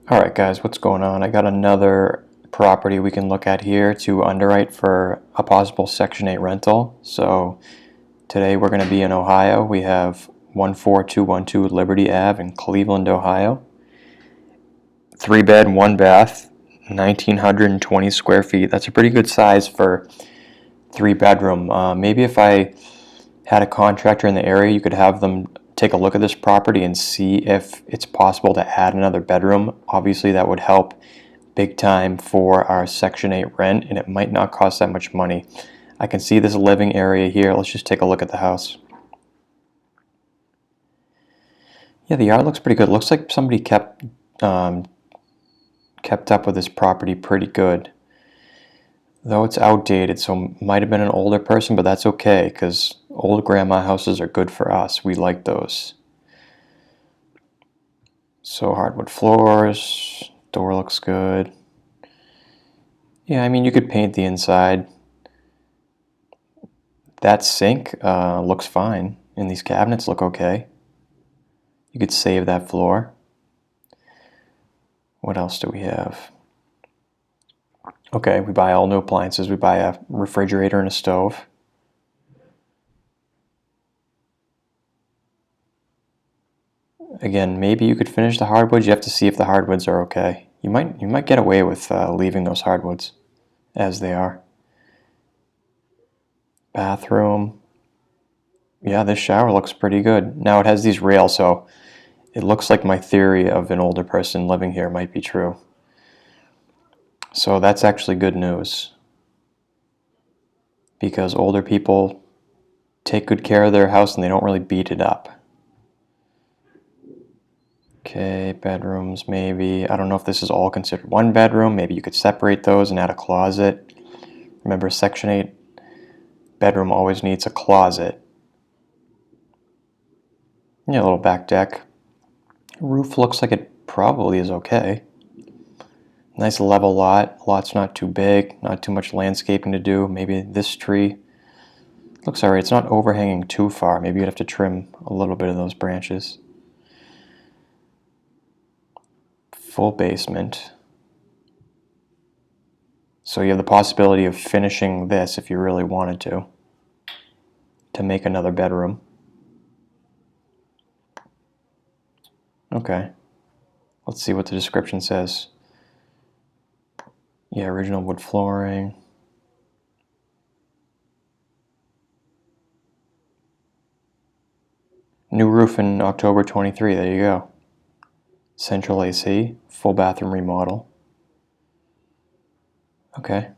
Alright guys, what's going on? I got another property we can look at here to underwrite for a possible Section 8 rental. So today we're going to be in Ohio. We have 14212 Liberty Ave in Cleveland, Ohio. 3-bed, 1-bath, 1,920 square feet. That's a pretty good size for 3-bedroom. Maybe if I had a contractor in the area, you could have them take a look at this property and see if it's possible to add another bedroom. Obviously that would help big time for our Section 8 rent, and it might not cost that much money. I can see this living area here. Let's just take a look at the house. Yeah, the yard looks pretty good. Looks like somebody kept up with this property pretty good. Though it's outdated, so it might have been an older person, but that's okay, because old grandma houses are good for us. We like those. So hardwood floors, door looks good. Yeah, I mean, you could paint the inside. That sink looks fine, and these cabinets look okay. You could save that floor. What else do we have? Okay, we buy all new appliances. We buy a refrigerator and a stove. Again, maybe you could finish the hardwoods. You have to see if the hardwoods are okay. You might get away with leaving those hardwoods as they are. Bathroom. Yeah, this shower looks pretty good. Now it has these rails, so it looks like my theory of an older person living here might be true. So that's actually good news, because older people take good care of their house and they don't really beat it up. Okay, bedrooms maybe. I don't know if this is all considered one bedroom. Maybe you could separate those and add a closet. Remember, Section 8 bedroom always needs a closet. Yeah, a little back deck. Roof looks like it probably is okay. Nice level lot. Lot's not too big, not too much landscaping to do. Maybe this tree looks alright. It's not overhanging too far. Maybe you'd have to trim a little bit of those branches. Full basement. So you have the possibility of finishing this if you really wanted to make another bedroom. Okay. Let's see what the description says. Yeah, original wood flooring. New roof in October 23. There you go. Central AC. Full bathroom remodel. Okay.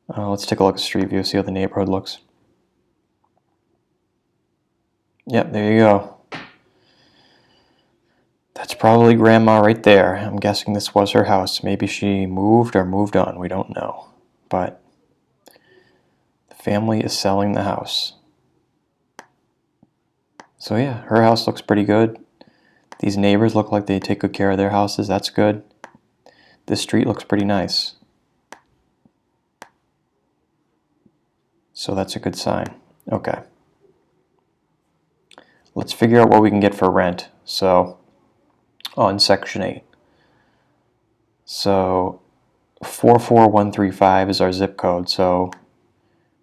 Let's take a look at street view, see how the neighborhood looks. Yep, there you go. That's probably Grandma right there. I'm guessing this was her house. Maybe she moved or moved on. We don't know. But the family is selling the house. So yeah, her house looks pretty good. These neighbors look like they take good care of their houses. That's good. This street looks pretty nice. So that's a good sign. Okay. Let's figure out what we can get for rent. So on Section 8. So 44135 is our zip code. So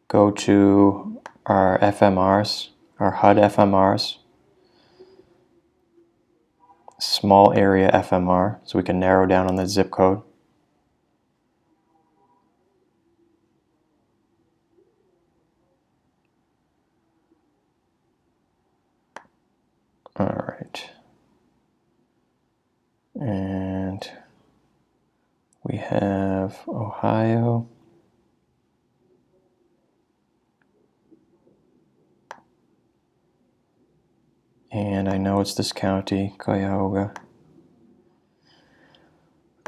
go to our FMRs, our HUD FMRs, small area FMR, so we can narrow down on the zip code. All right. And we have Ohio. And I know it's this county, Cuyahoga.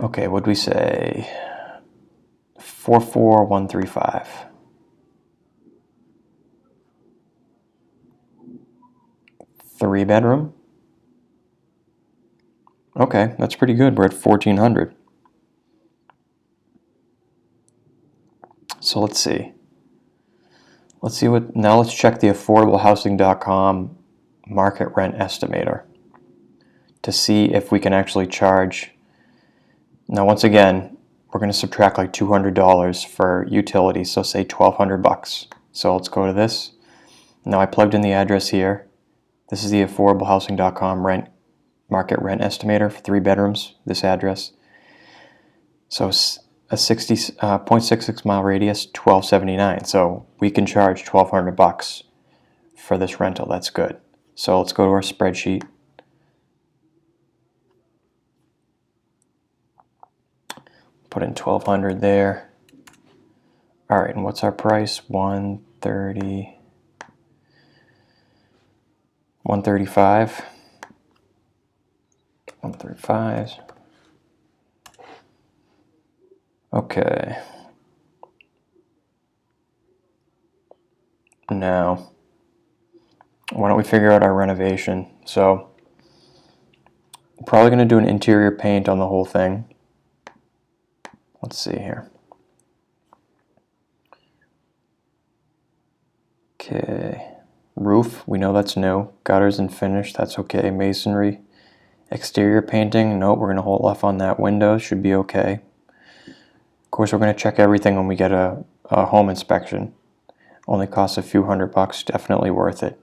Okay, what'd we say? 44135. 3-bedroom? Okay, that's pretty good. We're at 1,400. So let's see. Let's see what, now let's check the affordablehousing.com market rent estimator to see if we can actually charge. Now, once again, we're going to subtract like $200 for utilities, so say $1,200. So let's go to this. Now I plugged in the address here. This is the affordablehousing.com market rent estimator for 3 bedrooms, this address. So a 0.66 mile radius, $1,279. So we can charge $1,200 for this rental. That's good. So let's go to our spreadsheet. Put in 1,200 there. All right, and what's our price? 130, 135. 135. Okay. Now, why don't we figure out our renovation? So, I'm probably going to do an interior paint on the whole thing. Let's see here. Okay. Roof, we know that's new. Gutters and finish, that's okay. Masonry. Exterior painting, nope, we're going to hold off on that. Windows should be okay. Of course, we're going to check everything when we get a home inspection. Only costs a few $100, definitely worth it.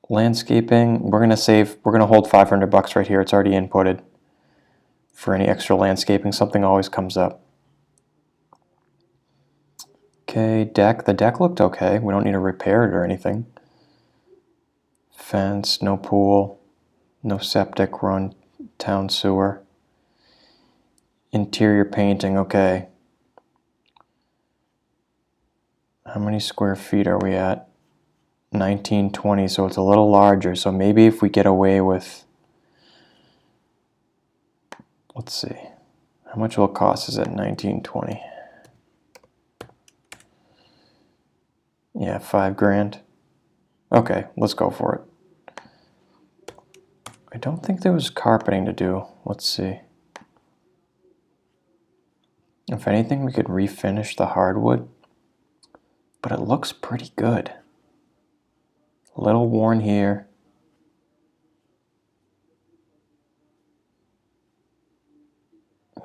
Landscaping, we're going to hold $500 right here. It's already inputted. For any extra landscaping, something always comes up. Okay, deck. The deck looked okay. We don't need to repair it or anything. Fence, no pool, no septic, run town sewer. Interior painting, okay. How many square feet are we at? 1920, so it's a little larger. So maybe if we get away with, let's see, how much will it cost us at 1920? Yeah, $5,000. Okay, let's go for it. I don't think there was carpeting to do. Let's see. If anything, we could refinish the hardwood, but it looks pretty good. A little worn here.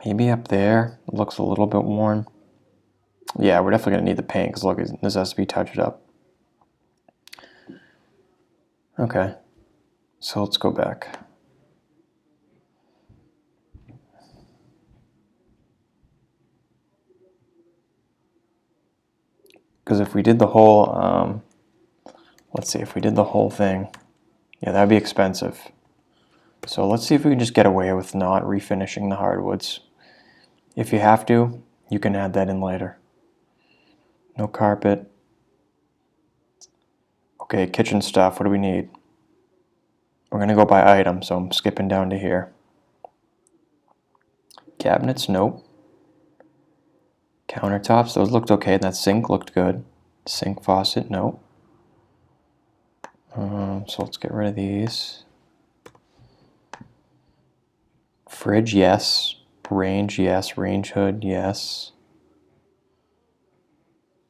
Maybe up there, it looks a little bit worn. Yeah, we're definitely going to need the paint because look, this has to be touched up. Okay, so let's go back. Because if we did the whole, let's see, if we did the whole thing, yeah, that'd be expensive. So let's see if we can just get away with not refinishing the hardwoods. If you have to, you can add that in later. No carpet. Okay, kitchen stuff, what do we need? We're going to go by item, so I'm skipping down to here. Cabinets, nope. Countertops, those looked okay. That sink looked good. Sink faucet, nope. So let's get rid of these. Fridge, yes. Range, yes. Range hood, yes.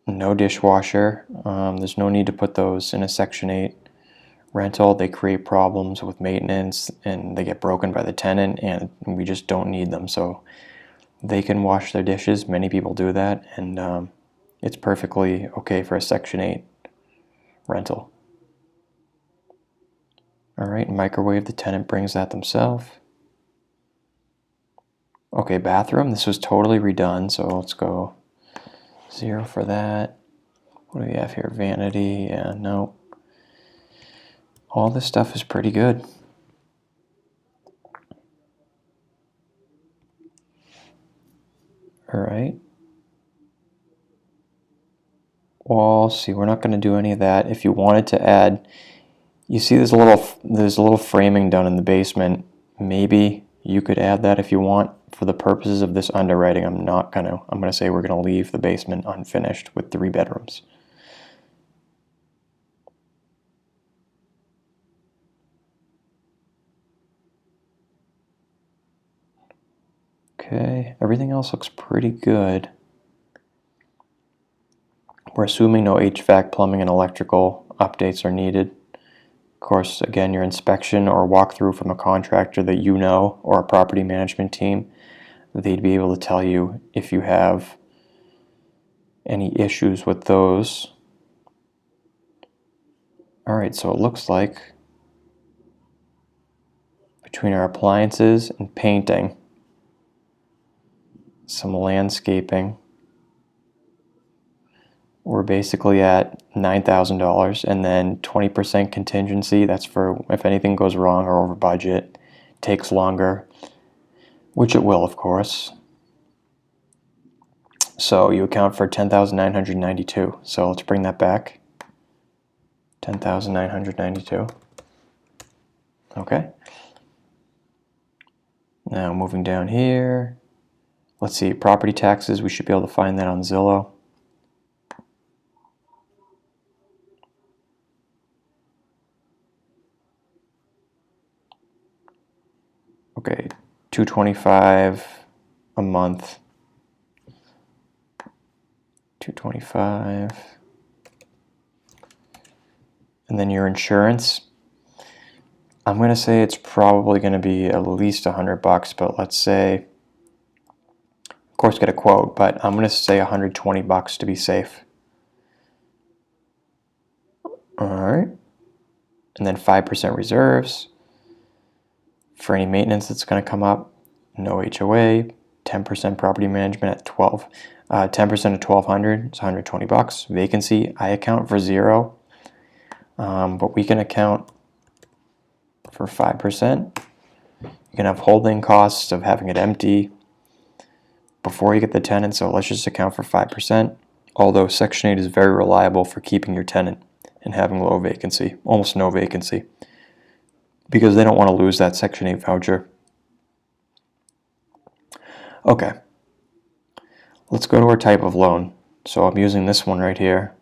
No dishwasher. There's no need to put those in a Section 8 rental. They create problems with maintenance and they get broken by the tenant, and we just don't need them. So they can wash their dishes. Many people do that, and it's perfectly okay for a Section 8 rental. All right, microwave, the tenant brings that themselves. Okay, bathroom, this was totally redone, so let's go 0 for that. What do we have here? Vanity, yeah, no. All this stuff is pretty good. All right. Well, see, we're not going to do any of that. If you wanted to add, you see there's a little framing done in the basement. Maybe you could add that if you want. For the purposes of this underwriting, I'm going to say we're going to leave the basement unfinished with 3 bedrooms. Okay, everything else looks pretty good. We're assuming no HVAC, plumbing, and electrical updates are needed. Of course, again, your inspection or walkthrough from a contractor that you know or a property management team, they'd be able to tell you if you have any issues with those. All right, so it looks like between our appliances and painting, some landscaping, we're basically at $9,000, and then 20% contingency. That's for if anything goes wrong or over budget, takes longer, which it will, of course. So you account for 10,992. So let's bring that back. 10,992. Okay. Now moving down here. Let's see, property taxes. We should be able to find that on Zillow. Okay, $225 a month. $225. And then your insurance. I'm going to say it's probably going to be at least $100, but let's say, of course, get a quote, but I'm going to say $120 to be safe. All right. And then 5% reserves for any maintenance that's going to come up. No HOA. 10% property management at 10% of $1,200. It's $120. Vacancy, I account for 0, but we can account for 5%. You can have holding costs of having it empty before you get the tenant, so let's just account for 5%. Although Section 8 is very reliable for keeping your tenant and having low vacancy, almost no vacancy, because they don't want to lose that Section 8 voucher. Okay, let's go to our type of loan. So I'm using this one right here.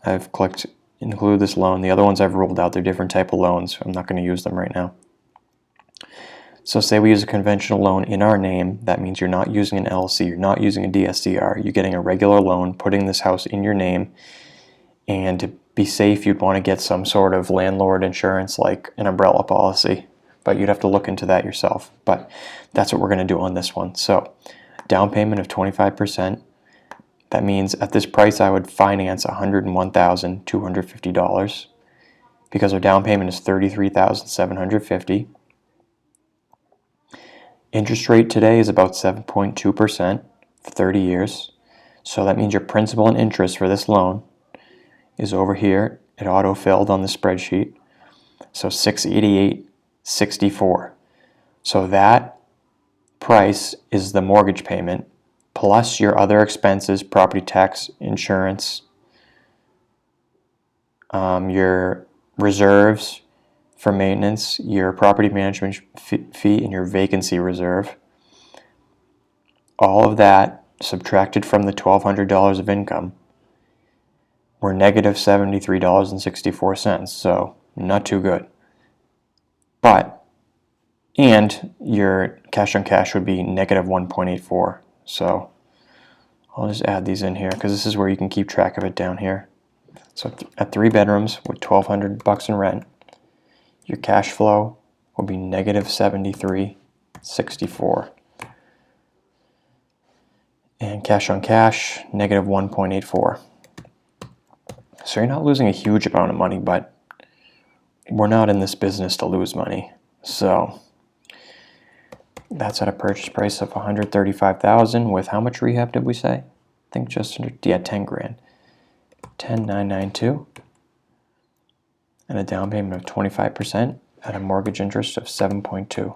I've clicked include this loan. The other ones I've ruled out. They're different type of loans. I'm not going to use them right now. So say we use a conventional loan in our name. That means you're not using an LLC. You're not using a DSCR. You're getting a regular loan, putting this house in your name. And to be safe, you'd want to get some sort of landlord insurance like an umbrella policy. But you'd have to look into that yourself. But that's what we're going to do on this one. So down payment of 25%. That means at this price, I would finance $101,250 because our down payment is $33,750. Interest rate today is about 7.2% for 30 years. So that means your principal and interest for this loan is over here. It auto-filled on the spreadsheet. So $688.64. So that price is the mortgage payment plus your other expenses, property tax, insurance, your reserves for maintenance, your property management fee, and your vacancy reserve. All of that subtracted from the $1,200 of income, we're negative $73.64. So not too good. And your cash on cash would be negative 1.84. So I'll just add these in here because this is where you can keep track of it down here. So at 3 bedrooms with $1,200 in rent, your cash flow will be negative 73.64. And cash on cash, negative 1.84. So you're not losing a huge amount of money, but we're not in this business to lose money. So that's at a purchase price of $135,000 with how much rehab did we say? I think just under, 10 grand. 10,992. And a down payment of 25% at a mortgage interest of 7.2.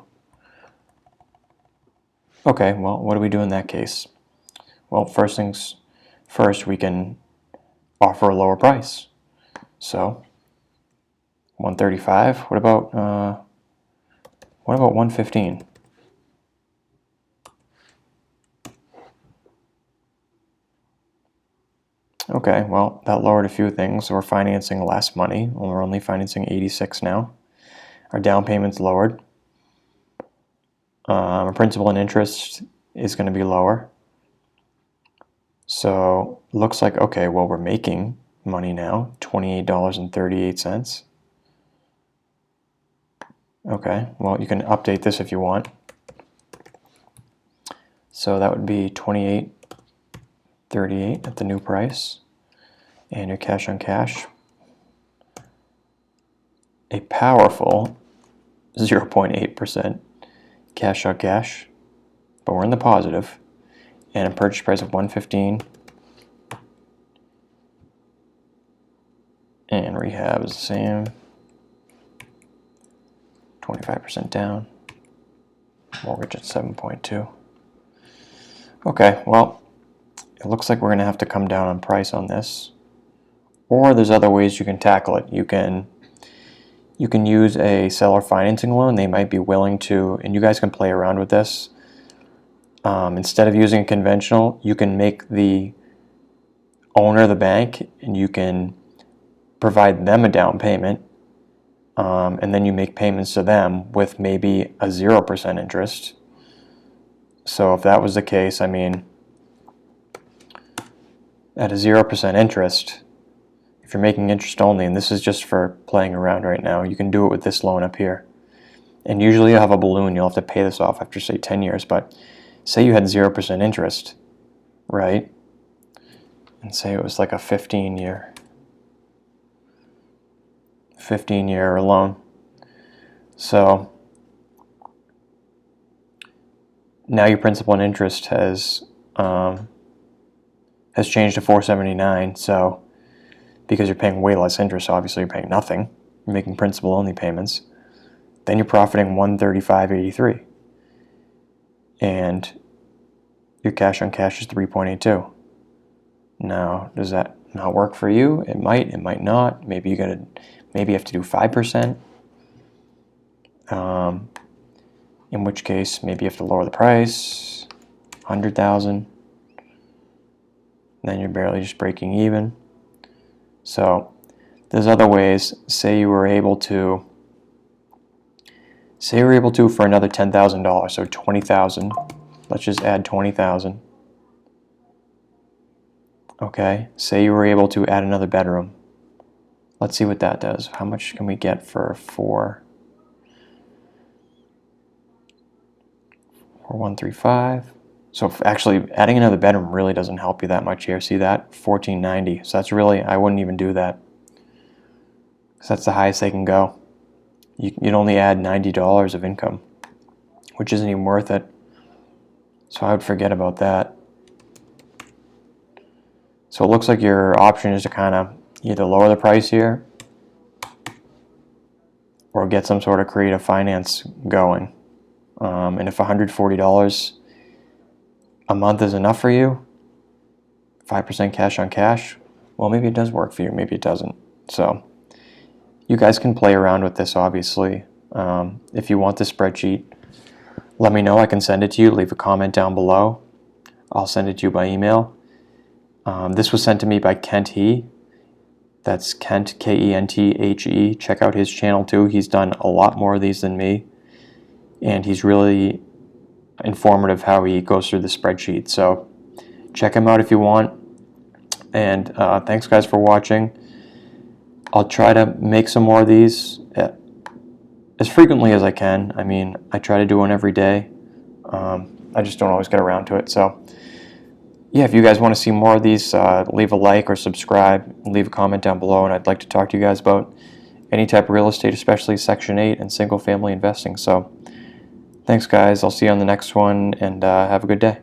Okay, well, what do we do in that case? Well, first things first, we can offer a lower price. So 135. What about 115? Okay, well, that lowered a few things. We're financing less money. We're only financing 86 now. Our down payment's lowered. Our principal and interest is going to be lower. So looks like, okay, well, we're making money now, $28.38. Okay, well, you can update this if you want. So that would be $28.38 at the new price. And your cash on cash, a powerful 0.8% cash on cash, but we're in the positive, and a purchase price of $115, and rehab is the same, 25% down, mortgage at 7.2. Okay, well, it looks like we're going to have to come down on price on this, or there's other ways you can tackle it. You can use a seller financing loan. They might be willing to, and you guys can play around with this. Instead of using a conventional, you can make the owner the bank, and you can provide them a down payment, and then you make payments to them with maybe a 0% interest. So if that was the case, I mean, at a 0% interest, if you're making interest only, and this is just for playing around right now, you can do it with this loan up here. And usually you'll have a balloon, you'll have to pay this off after, say, 10 years, but say you had 0% interest, right? And say it was like a 15-year loan. So now your principal and interest has changed to $479. So because you're paying way less interest, obviously you're paying nothing. You're making principal only payments. Then you're profiting $135.83, and your cash on cash is 3.82. Now, does that not work for you? It might not. Maybe you have to do 5%. In which case, maybe you have to lower the price, 100,000. Then you're barely just breaking even. So there's other ways. Say you were able to for another $10,000, so 20,000. Let's just add 20,000. Okay. Say you were able to add another bedroom. Let's see what that does. How much can we get for 4,135? So actually adding another bedroom really doesn't help you that much here. See that? $1,490. So that's really, I wouldn't even do that, because that's the highest they can go. You'd only add $90 of income, which isn't even worth it. So I would forget about that. So it looks like your option is to kind of either lower the price here or get some sort of creative finance going. And if $140 a month is enough for you, 5% cash on cash, well, maybe it does work for you, maybe it doesn't. So you guys can play around with this, obviously. If you want the spreadsheet, let me know. I can send it to you. Leave a comment down below. I'll send it to you by email. This was sent to me by Kent He. That's Kent, K-E-N-T-H-E. Check out his channel too. He's done a lot more of these than me, and he's really informative how he goes through the spreadsheet. So check him out if you want. And thanks guys for watching. I'll try to make some more of these as frequently as I can. I mean, I try to do one every day. I just don't always get around to it. So yeah, if you guys want to see more of these, leave a like or subscribe, leave a comment down below, and I'd like to talk to you guys about any type of real estate, especially Section 8 and single family investing. So thanks guys, I'll see you on the next one, and have a good day.